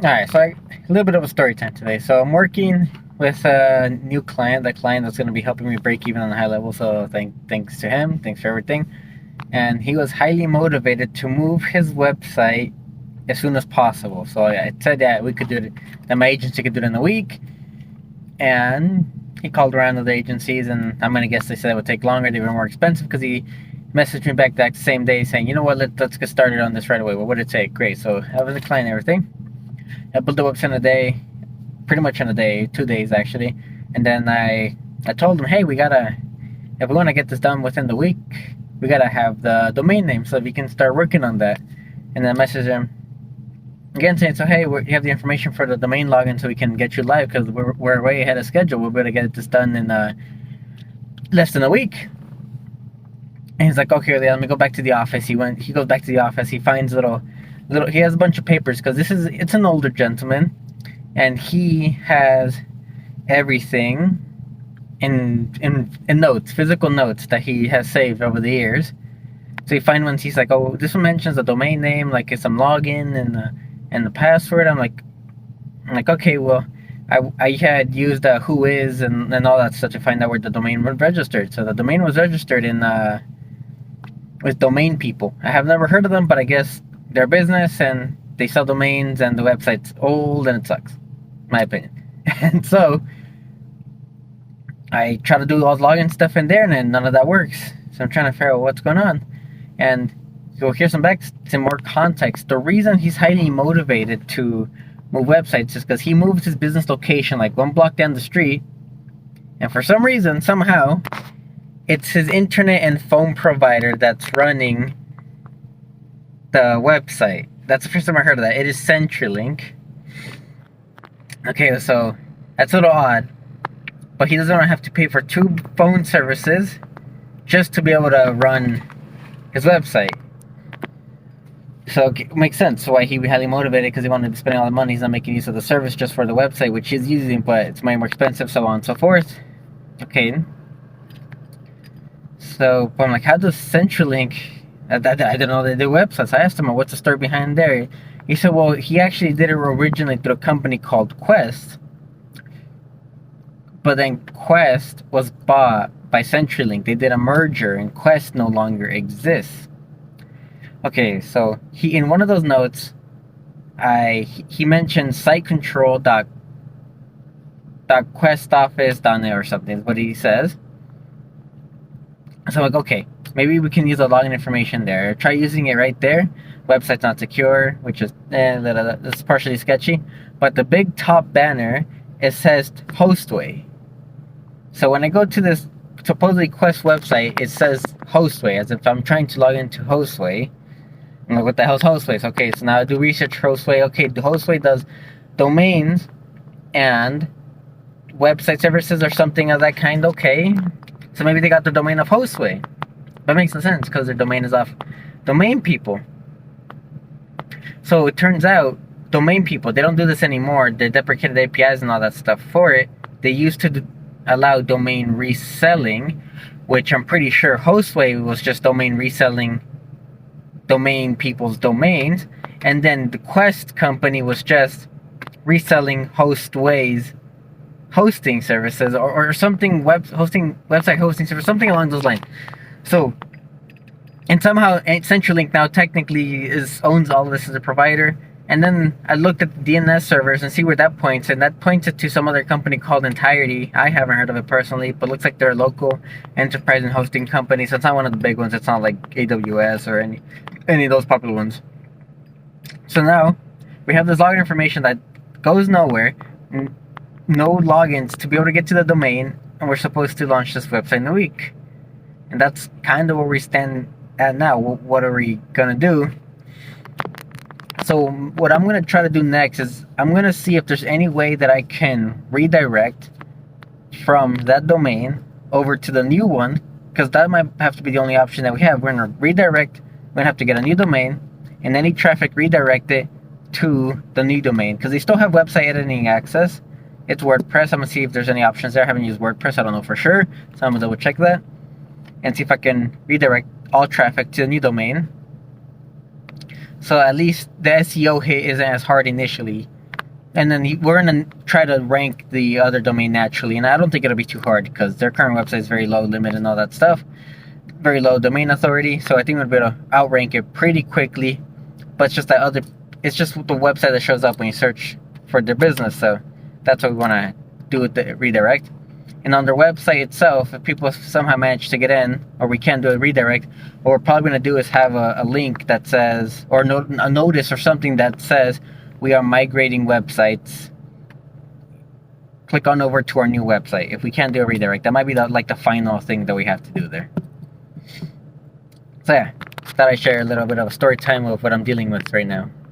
Alright, so a little bit of a story time today. So I'm working with a new client, the client that's going to be helping me break even on a high level. So thanks to him, thanks for everything. And he was highly motivated to move his website as soon as possible. So I said that we could do it, that my agency could do it in a week. And he called around to the agencies, and I'm going to guess they said it would take longer, they were more expensive, because he messaged me back that same day saying, you know what, let's get started on this right away. What would it take? Great. So I was declining everything. I built the website in a day, pretty much in a day, 2 days actually. And then I told him, hey, if we want to get this done within the week, we gotta have the domain name so we can start working on that. And then I messaged him again saying, so hey, you have the information for the domain login so we can get you live, because we're way ahead of schedule. We're going to get this done in less than a week. And he's like, okay, let me go back to the office. He goes back to the office. He finds he has a bunch of papers, because it's an older gentleman, and he has everything in notes, physical notes that he has saved over the years. So you find ones, he's like, oh, this one mentions the domain name, like it's some login and the password. I'm like, okay, well, I had used Whois and all that stuff to find out where the domain was registered. So the domain was registered with Domain People. I have never heard of them, but I guess they're a business and they sell domains, and the website's old and it sucks, in my opinion. And so I try to do all the login stuff in there, and then none of that works. So I'm trying to figure out what's going on. And so here's some more context. The reason he's highly motivated to move websites is because he moved his business location like one block down the street, and for some reason, somehow, it's his internet and phone provider that's running the website. That's the first time I heard of that. It is CenturyLink. Okay, so that's a little odd, but he doesn't want to have to pay for 2 phone services just to be able to run his website. So it makes sense why he would be highly motivated, because he wanted to spend all the money. He's not making use of the service just for the website, which he's using, but it's way more expensive, so on and so forth. Okay. So I'm like, how does CenturyLink? I didn't know they did websites. I asked him, what's the story behind there? He said, well, he actually did it originally through a company called Quest, but then Quest was bought by CenturyLink. They did a merger, and Quest no longer exists. Okay, so in one of those notes, he mentioned sitecontrol.questoffice.net or something is what he says. So I'm like, okay, maybe we can use the login information there. Try using it right there. Website's not secure, which is that's partially sketchy. But the big top banner, it says Hostway. So when I go to this supposedly Quest website, it says Hostway, as if I'm trying to log into Hostway. I'm like, what the hell's Hostway? So, okay, so now I do research Hostway. Okay, the Hostway does domains and website services or something of that kind. Okay, so maybe they got the domain of Hostway. That makes no sense, because their domain is off Domain People. So it turns out Domain People, they don't do this anymore. They deprecated APIs and all that stuff for it. They used to allow domain reselling, which I'm pretty sure Hostway was just domain reselling Domain People's domains, and then the Quest company was just reselling Hostway's hosting services or something, website hosting service, something along those lines. So, and somehow CenturyLink now technically owns all of this as a provider. And then I looked at the DNS servers and see where that points, and that points it to some other company called Entirety. I haven't heard of it personally, but it looks like they're a local enterprise and hosting company, so it's not one of the big ones. It's not like AWS or any of those popular ones. So now we have this login information that goes nowhere, no logins to be able to get to the domain, and we're supposed to launch this website in a week. And that's kind of where we stand at now. What are we gonna do? So what I'm going to try to do next is I'm going to see if there's any way that I can redirect from that domain over to the new one, because that might have to be the only option that we have. We're going to redirect, we're going to have to get a new domain, and any traffic redirect it to the new domain, because they still have website editing access. It's WordPress. I'm going to see if there's any options there. I haven't used WordPress, I don't know for sure, so I'm going to double check that and see if I can redirect all traffic to the new domain. So at least the SEO hit isn't as hard initially, And then we're going to try to rank the other domain naturally. And I don't think it'll be too hard because their current website is very low limit and all that stuff. Very low domain authority. So I think we'll be able to outrank it pretty quickly. But it's just it's just the website that shows up when you search for their business. So that's what we want to do with the redirect. And on their website itself, if people somehow manage to get in, or we can do a redirect, what we're probably going to do is have a link that says, or a notice or something that says, we are migrating websites. Click on over to our new website. If we can't do a redirect, that might be the final thing that we have to do there. So yeah, thought I'd share a little bit of a story time of what I'm dealing with right now.